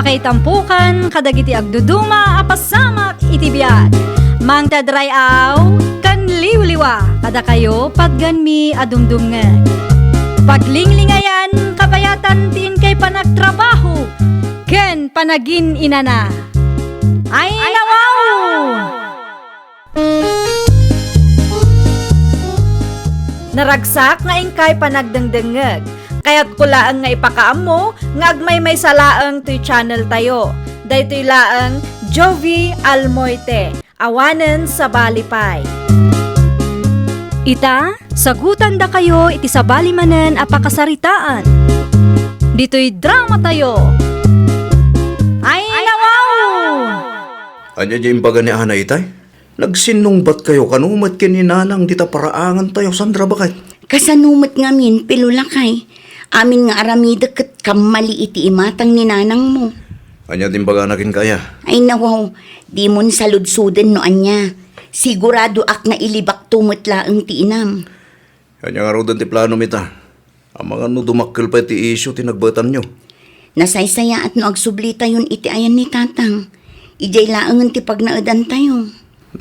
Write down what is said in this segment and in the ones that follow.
kay tampukan, kadagiti agduduma, apasamak iti biag. Mang tadrayaw, kan liwliwa, kada kayo padganmi adumdumngan. Paglinglingayan, kapayatan tiin kay panagtrabaho, ken panagin inana. Ay nawaw! Naragsak nga ingkay panagdengdengeg. Kaya't kulaang nga ipakaam mo, nga agmay may salaang to'y channel tayo. Daytoy laang Jovi Almoite, awanen sa balipay. Ita, sagutan da kayo iti sa balimanen apakasaritaan. Dito'y drama tayo. Ay nawaw! Anya dyan baga ni Ana itay? Nagsinungbat kayo kanumat kininanang dita paraangan tayo, Sandra, bakit? Kasanumat ngamin, pilulakay. Amin nga aramida kat kamali iti imatang ni nanang mo. Anya din baga nakin kaya? Ay nawaw, di mon saludsuden no anya. Sigurado ak na ilibak tumutla ang tiinam. Anya nga rodan ti plano mita. Ang mga no dumakkel pa ti issue tinagbatan nyo. Nasaysaya at no agsubli tayon iti ayan ni tatang. Ijay laangan ti pagnaadan tayo.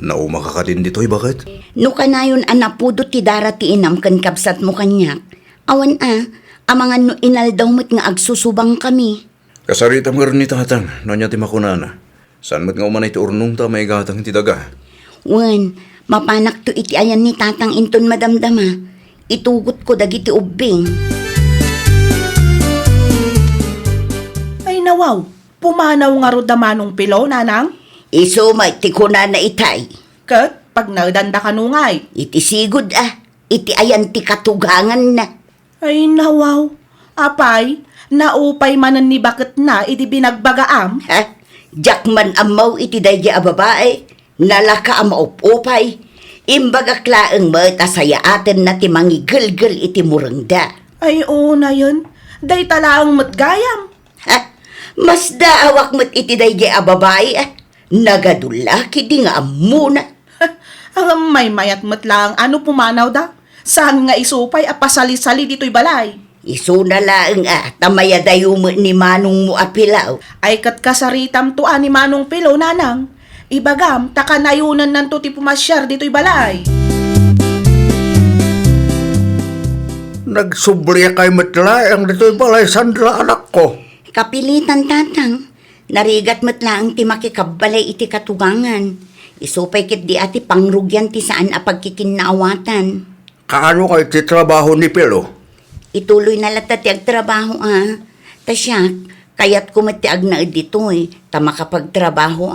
Nauma kakatin dito'y bakit? No kanayon anapudo ti dara ti inam kan kapsat mo kanyak. Awan amangan no inaldaw mo't nga agsusubang kami. Kasarita mo rin ni tatang, nanya ti makunana. Saan mo't nga umanay ti urnong ta may gatang ti daga? Wen, mapanak to iti ayan ni tatang inton madamdama. Itugot ko dagiti ubing. Ay nawaw, pumanaw nga ro damanong pilaw, nanang? Isumay ti kuna na itay. Kat, pag nagdanda ka nungay. Iti sigod iti ayan ti katugangan na. Ay nawaw, apay, naupay manan ni bakit na iti binagbagaam. Ha? Jakman amaw iti dayja a babae. Nalaka ang maupupay. Imbaga klaang matasaya atin na ti mangigilgil iti murangda. Ay oo na yun, day talaang matgayam. Ha? Mas daawak mo't iti dayja a babae Nagadulaki di nga amuna. Ang may mayat matlang ano pumanaw da? Saan nga isupay apasali-sali dito'y balay? Isu na lang tamaya dayo mo ni manong mo apilaw. Ay kat kasaritam to ni manong pilaw, nanang. Ibagam, takanayunan nanto ti pumasyar dito'y balay. Nagsubliya kay matlaang dito'y balay, Sandra, anak ko. Kapilitan tatang. Narigat matlaang ti makikabalay iti katugangan. Isupay kit di ati pangrugyan ti saan a pagkikinaawatan. Kaano kay ti trabaho ni Pilo? Ituloy na lata ti agtrabaho Tasyak, kayat kumatiag na ditoy, ta makapagtrabaho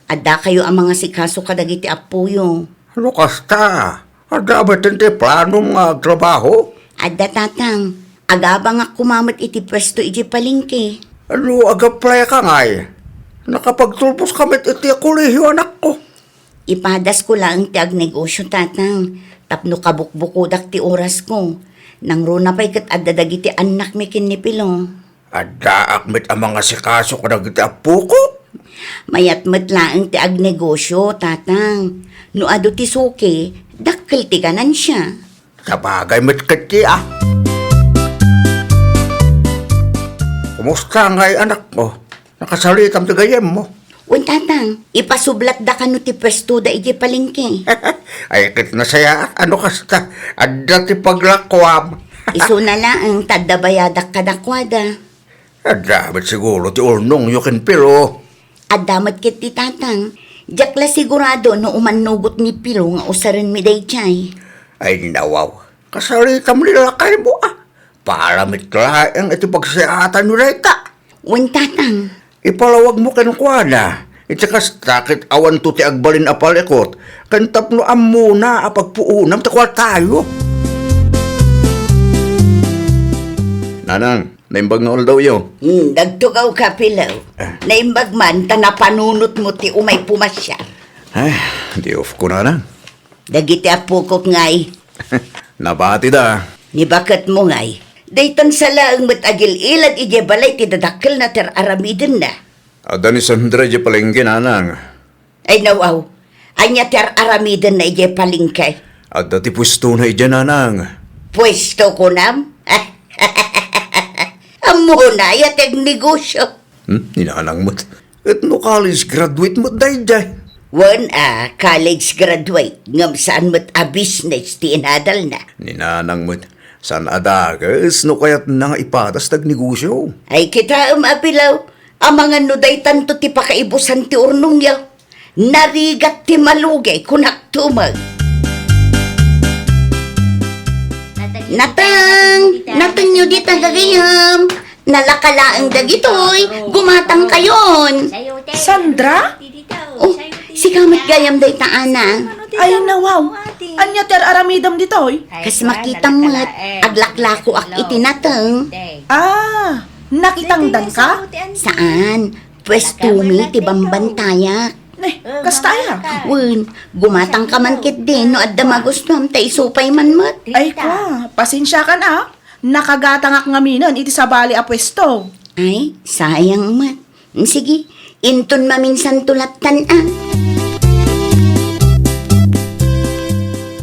Ada kayo ang mga sikaso kadagiti apuyo. Ano kasta? Ada ba ti planong trabaho? Ada tatang, agabang nga kumamat iti pwesto iti palengke. Ano agaplay ka ngay? Nakapagtulpos kami iti kolehiyo, anak ko. Ipadas ko lang ti agnegosyo tatang, tapno kabukbukudak ti oras ko. Nang runa pa'y kat adadagiti anak mi kinipilo. Ada akmit ang mga sikaso ko nagiti apo ko. Mayat matlaang ti agnegosyo tatang. No ado ti suki, dakkel ti kanan siya. Sabagay matkati Kumusta ngay anak mo? Nakasalitam ti gayem mo. Un tatang, ipasublat da kano ti pwesto da iti palengke. Ay kit na saya, ano kasta? Ada ti paglakwam. Isu na lang tadabayadak kadakwada. Ada ba't siguro ti urnong yukin Pilo? Adamat kit ti tatang. Jakla sigurado no umanugot ni Pilo nga usaran mi day chay. Ay nawaw, kasalitam nila kay mo Para mitlaeng iti pagsayatan nyo reta. Un tatang, Ipalawag mo kenkwana. Iti kastakit awan to ti agbalin apalikot. Kantap no amuna apagpuunam takwal tayo. Nanang, naimbag nga daw yo. Dagtugaw ka pilaw. Naimbag man, tanapanunot mo ti umay pumasya. Ay, di off ko nanang. Dagiti apukok ngay. Nabati da. Ni bakat mo ngay. Daytan sa laang matagil ilad ije balay ti dadakkel na ter aramiden na. Ada ni Sandra di palengke nanang. Ay nawaw, anya ter aramiden na ije palingkay. Ada ti pwesto na ija nanang. Pwesto ko nam? Amo na yatag negosyo. Ninanang mo't. At no college graduate mo't dayjay. College graduate, ngam saan mo't a business ti inadal na. Ninanang mo't. San adagas no kaya't nang ipatas tag negosyo. Ay kita apilaw, ang mga nuday tanto ti pakaibusan ti urnong yaw. Narigat ti malugay kunak tumag. Natang nyo di tagagayam. Nalakalaang dagitoy, gumatang kayon. Sandra? Oh, si kamot gayam day taana. Ay, nawaw. Anya ter aramidam ditoy? Kas makita mo't, aglaklako ak itinatang. Ah, nakitangdan ka? Saan? Pwes tumi ti bambantayak. Kastaya. Wen, gumatang ka man kit din no adda magustuhan tay supay man mat. Ay kwa, pasensya ka na. Nakagatangak ngaminan iti sa bali a pwesto. Ay, sayang mat. Sige, inton maminsan tulatan ah.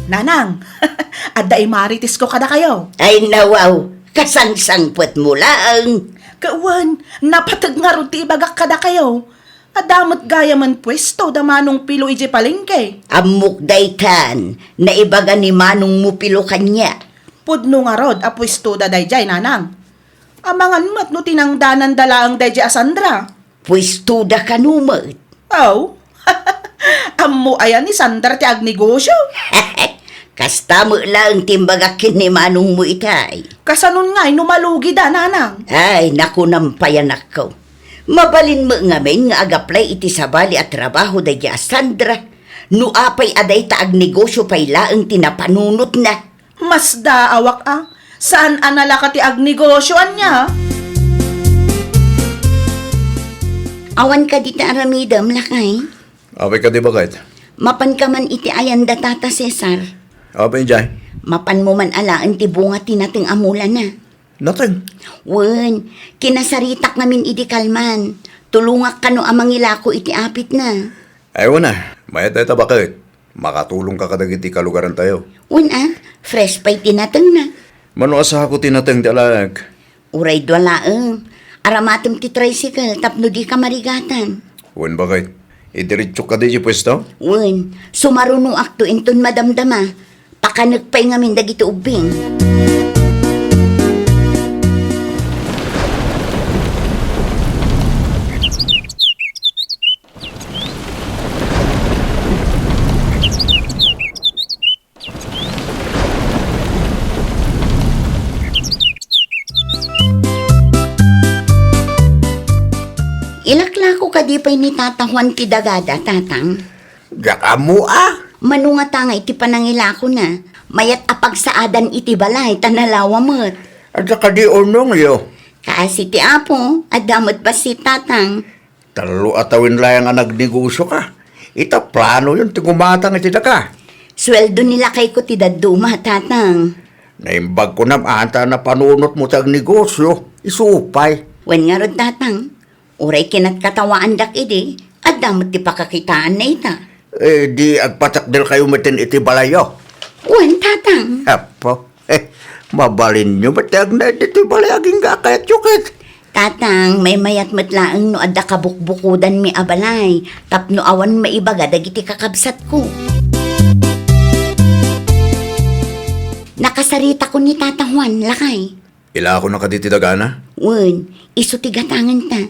Nanang, adda maritis ko kada kayo. Ay nawaw, kasangsangpot mo lang. Kawan, napatag nga ron ti ibagak kada kayo. Adamot gaya man pwesto da manong pilo ije palengke. Amok daytan, na ibaga ni manong mupilo kanya. Pudno nga rod a pwesto da dayjay nanang. Amangan mat no tinangdanan dalaang dayjay a Sandra. Pues tuda kanumat. Oh, ammo ayan ni Sandra ti agnegosyo. Kasta mo lang timbagakin ni manong mo itay. Kasanon nga'y numalugi da nanang. Ay, naku nampayan ako. Mabalin mo ngamin nga agaplay iti sabali at trabaho da ya Sandra. Nuapay aday taag negosyo pay laang tinapanunot na. Mas daawak saan analaka ti agnegosyoan niya? Awan ka di ta aramidam lakay. Apay ka di ba kahit? Mapan ka man iti ayan da tata Cesar. Apay jay? Mapan mo man alaan ti bunga tinating amula na. Nothing. Wen, kinasaritak namin iti kalman. Tulungak ka no amang ilako iti apit na. Ayaw na. Mayat tayo bakit? Makatulong ka kadag iti kalugaran tayo. Wen fresh pa'y tinatang na. Mano asa ako tinatang di alag? Uray dwalaang. Aramatem ti tricycle tapno di ka marigatan. Wen bakit? Idiritso ka di pwesto? Wen, sumarunong akto inton madamdama. Pakanagpay ngamin dagiti ubing. Ilaklako ka di pa'y ni tatahuan ti dagada, tatang. Gakamu Manunga iti panangilako na. Mayat apag saadan iti balay, tanalawa mo't. At saka di unong yo. Kasi ti apo, adamot ba si tatang? Talo atawin layang ang nagnegosyo ka. Ita plano yun, tigumatang iti ka. Sweldo nila kay ko ti daduma, tatang. Naimbag ko na anta na panunot mo tag negosyo. Isupay. Wen nga rod, tatang. Uray kinat katawaan dak idi, adamot ti pakakitaan na ita. Di agpatakdil kayo matin iti balayo. Wen, tatang. Apo, mabalin nyo matag na iti balay aging kakayat yukit. Tatang, may mayat matlaang no adda kabukbukudan mi abalay. Tapno awan maibaga dagiti kakabsat ko. Nakasarita ko ni Tata Juan, lakay. Ila ako nakaditidagana? Wen, iso ti gatangan ta.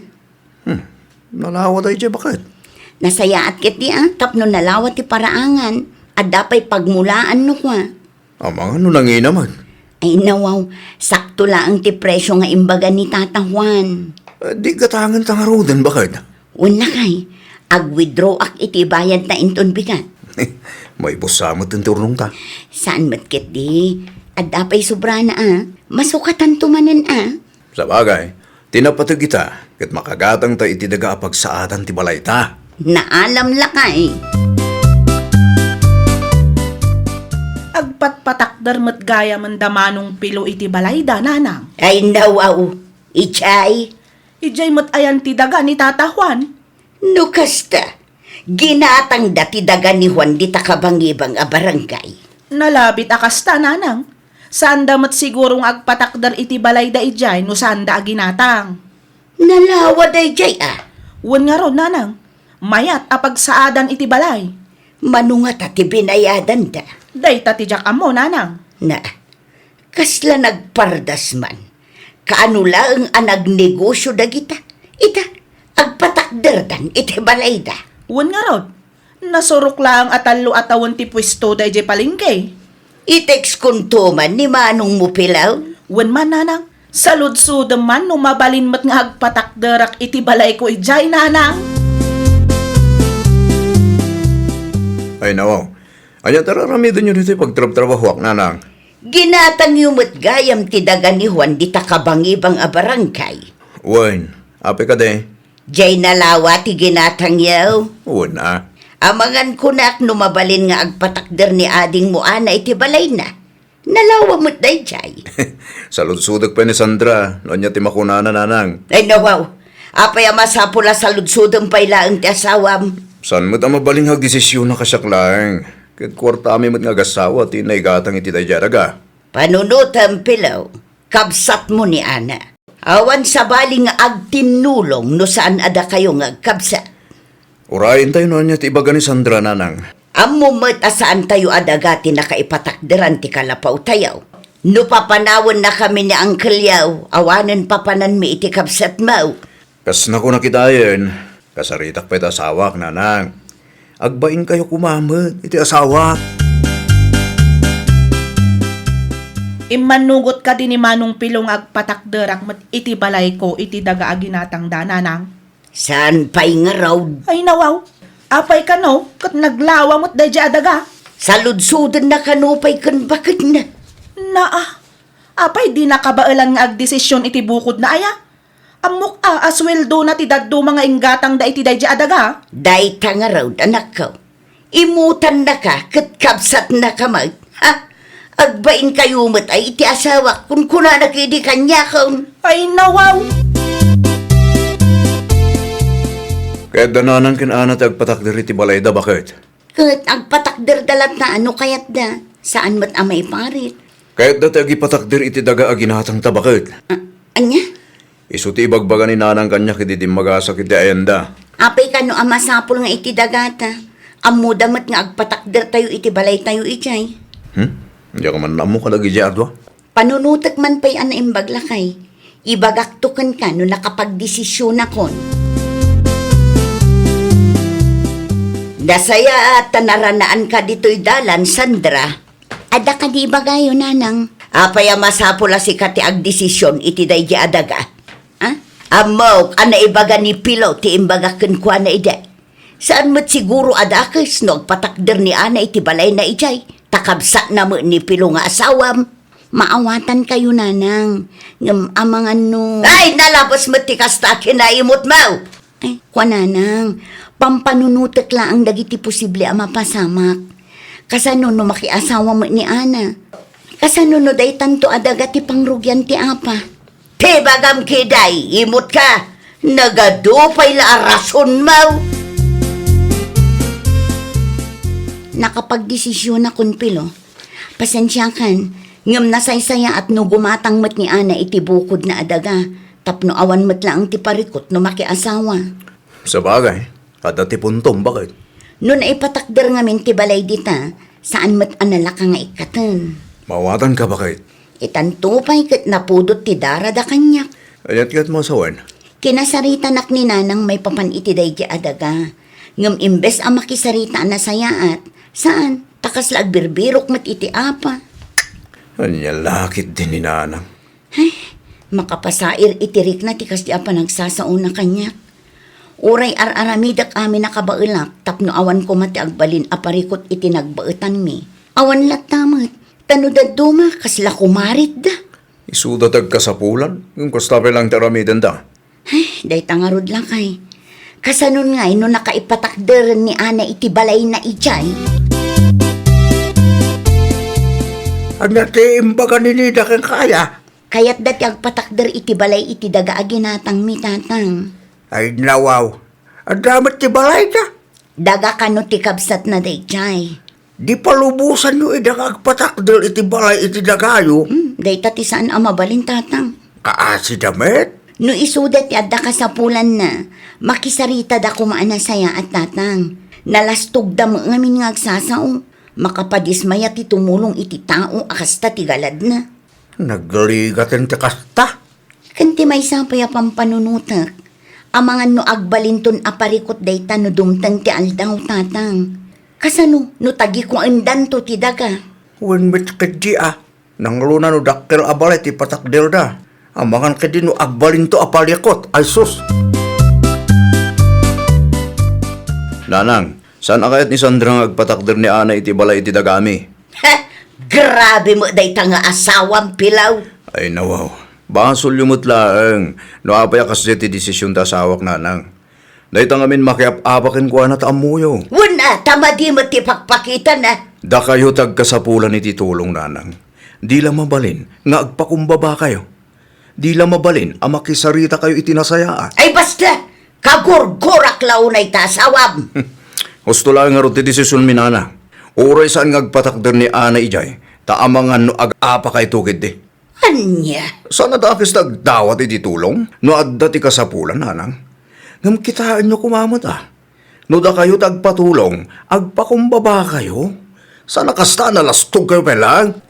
Nalawa tayo dyan, bakit? Nasaya at kit di tapno nalawat ti paraangan. Adda pa'y pagmulaan no kwa. Amang ano nangi naman? Ay nawaw, sakto laang ti presyo nga imbaga ni Tata Juan. Di gatangan tangarudan, bakit? Wen, lakay. Ag-withdraw ak iti bayad na inton bigat. May busamot ang turnong ta. Saan matkit di? Adda pa'y sobra na masukatan tumanan Sa bagay, tinapatag kita, kat makagatang ta itidaga pagsaatan ti balay ta. Naalam lakay. Agpatpatakdar mat gaya man damanong pilo iti balay da nanang. Ay nawaw, ichay. Ijay mat ayan ti daga ni Tata Juan. Nukasta, ginatang dati daga ni Juan di takabangibang a barangay. Nalabit akasta nanang. Sanda mat sigurong agpatakdar iti balay da ijay no sanda aginatang. Nalawa day jay Wan nga ron, nanang. Mayat apag saadan iti balay. Manungat ati binayadan da. Day tatijak amo, nanang. Na, kasla nagpardas man. Kaano lang ang nagnegosyo da kita. Ita, agpatakder dan iti balay da. Wan nga ron. Nasurok lang atalo atawon ti pwesto day jay palingkay. Itex kuntuman ni Manong Mupilaw. Wan man, nanang. Salud-sud man mabalin mat nga agpatakderak iti balay ko ijay, nanang. Ay nawaw. Anya tararamidan nyo dito pagtrab-trabahuak, nanang. Ginatang yumot gayam ti daga ni Juan di takabangibang a barangay. Wen, ape ka de. Jay nalawa ti ginatang yaw. Wen na. Amangan kunak numabalin nga agpatakder ni ading mo ana iti balay na. Nalawa mo't day jay. Salud-sudag pa ni Sandra. Noon niya timakunana, nanang. Ay nawaw, apay masapula sa ludsudang pailaang ti asawam. San mo't ang mabaling desisyon na kasyaklang. Kahit kwarta ami mo't nga gasawa, tinaigatang iti dayjaraga. Panunutan pilaw, kabsat mo ni ana. Awan sa baling nga agtinulong no saan ada kayo nga kabsat. Urayin tayo noon niya ti ibaga ni Sandra, nanang. Amo mo't asaan tayo adagati na kaipatakderan ti kalapaw tayaw. No papanawon na kami ni Uncle Yaw, awanan papanan mi iti kabsat mau. Kas na ko nakitayan, kasaritak pa iti asawak, nanang. Agbain kayo kumamad, iti asawak. Imanugot ka din ni Manong Pilong agpatakderak mat iti balay ko iti daga aginatang da, nanang. Saan pa'y nga raw? Ay nawaw. Apay ka no, kat naglawa mo't day jay adaga. Saludsudan na kanupay kan bakit na? Apay di nakabailan nga agdesisyon iti bukod na aya. Amok asweldo na ti daddo mga inggatang da iti day jay adaga. Day ta nga raw, anak ko. Imutan na ka, katkabsat na ka mag. Ha? Agbain kayo mat ay iti asawa kung kuna na kidi kanya kaun. Ay nawaw. Kahit dananan kinana ti agpatakder iti balay da, bakit? Kat agpatakder dalat na ano kayat da. Saan mat amay parit? Kahit dati agipatakder iti daga aginatang ta, bakit? Anya? Isu ti ibagbaga ni nanang kanya kiti di magasak iti ayanda. Apay ka no amasapol nga iti dagata. Amo damat nga agpatakder tayo iti balay tayo ijay. Hindi ka man namo ka lagi adwa. Panunutak man pa'y ana imbaglakay. Ibagaktukan ka no nakapagdesisyon akon. Dasaya at naranaan ka dito'y dalan, Sandra. Ada ka di bagayo, nanang. Apay masapula si kati agdesisyon iti day di adaga. Ha? Amaw, ana ibaga ni Pilaw ti imbagakan kwa na ide. Saan mo't siguro adakis no agpatakder ni ana iti balay na ijay. Takabsa na mo ni Pilaw nga asawam. Maawatan kayo, nanang. Ngam amangan no. Ay, nalabas mo ti kasta kinaimot mo. Ay, kwa nanang. Pampanunutek lang ang dagiti posible ang mapasamak. Kasano no makiasawa mo ni Ana. Kasano no day tanto adagati pangrugyan ti apa. Te bagam kiday, imot ka. Nagadupay la arason mo. Nakapagdesisyon na kun Pilo. Pasensya kan, ngam nasaysaya at no gumatang mat ni Ana iti bukod na adaga. Tapno awan mat lang ti parikot no makiasawa. Sa bagay, kada ti puntom, bakit? Noon ay patakder nga ti balay dita, saan mat anala ka nga ikatan. Mawatan ka, bakit? Itantupay kat napudot ti dara da kanyak. Ayat kat mo sawan. Kinasarita nak ni nanang may papan iti day di adaga. Ngam imbes ang makisarita na sayaat, saan? Takas lag birbirok mat iti apa. Anya lakit din ni nanang. Ay, makapasair itirik na tikas di apa nagsasauna kanyak. Uray ar-aramidak amin nakabailak, tapno awan ko mati agbalin aparikot iti nagbaetan mi. Awan latamat, tanudad duma, kasla kumarit da. Isudatag kasapulan, yung kustapay lang taramidan da. Ay, day tangarod lang kay. Kasanon nga, no nakaipatakderan ni Ana iti balay na ijay. Anya ti imbaga ni Nida kang kaya. Kaya't dati agpatakder iti balay iti daga aginatang mi tatang. Ay nawaw, ang damat ti balay ka. Daga kano ti kabsat na day jay. Di palubusan nyo idang agpatakdel iti balay iti dagayo. Day tati saan ang mabalin tatang. Kaasi damit. No isudat ti adda ka sa pulan na, makisarita da kumaana saya at tatang. Nalastog da mo ngamin nga agsasao. Makapadismaya ti tumulong iti tao akasta ti galad na. Nagligaten ti kasta. Kanti may sapaya pampanunutak. Amangan no agbalinton aparikot dayta no dumtang ti aldaw tatang. Kasano no tagi ko andan to ti daga. Wen mit kadji nang luna no dakkel abalay ti patakdel da. Amangan kadi no agbalin to apalikot. Ay sus. Nanang, saan akayat ni Sandra nga agpatakder ni Ana iti balay iti dagami? Ha! Grabe mo dayta nga asawang pilaw. Ay nawaw, basol yumot laeng. No apaya kasi ti desisyon ta sawak nanang. Dayta ngamin makiap-apakin ko na taamuyo. Wala, tama di mo ti pakpakita na. Da kayo tagkasapulan iti tulong nanang. Di lang mabalin, nga agpakumbaba kayo. Di lang mabalin, makisarita kayo itinasayaan. Ay basta, kagurgurak launay ta asawam. Gusto lang nga ro ti desisyon mi nanang. Uray saan nga agpatakder ni Ana ijay, taamangan no ag-apa kay tukid di. Anya? Sana dakis tagdawat iti tulong, no adda ti kasapulan nanang. Ngam kitaan nyo kumamot No da kayo tagpatulong, agpakumbaba kayo. Sana kasta nalastog kayo pelang.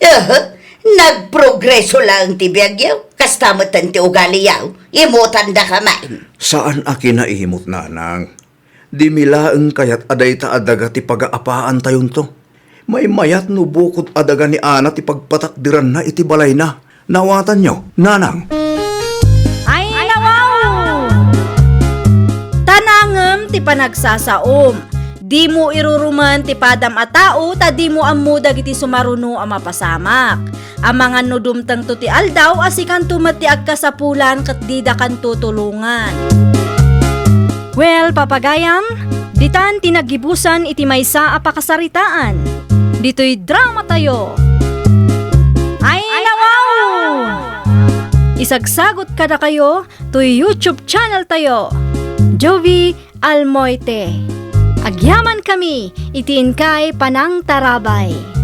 Nagprogreso lang ti biyagyaw. Kastamatan ti ugaliyaw. Imutan da kamain. Saan akin naihimot nanang? Di milaeng kayat aday ta adaga ti pag-aapaan tayon to. May mayat no bukod adaga ni Ana ti pagpatakdiran na iti balay na. Nawatan nyo, nanang. Ay, nawaw! Tanangem ti panagsasaom. Di mo iruruman ti padam a tao, ta di mo amudag iti sumaruno a mapasamak. Amangan no dumtang to ti aldaw, asikan tumat ti agkasapulan kat di da kan tutulungan. Well, papagayam, ditan tinagibusan iti maysa a pakasaritaan. Dito'y drama tayo. Ay, nawaw! Isagsagot kada kayo to YouTube channel tayo. Jovi Almoite. Agyaman kami, itiin kay Panang Tarabay.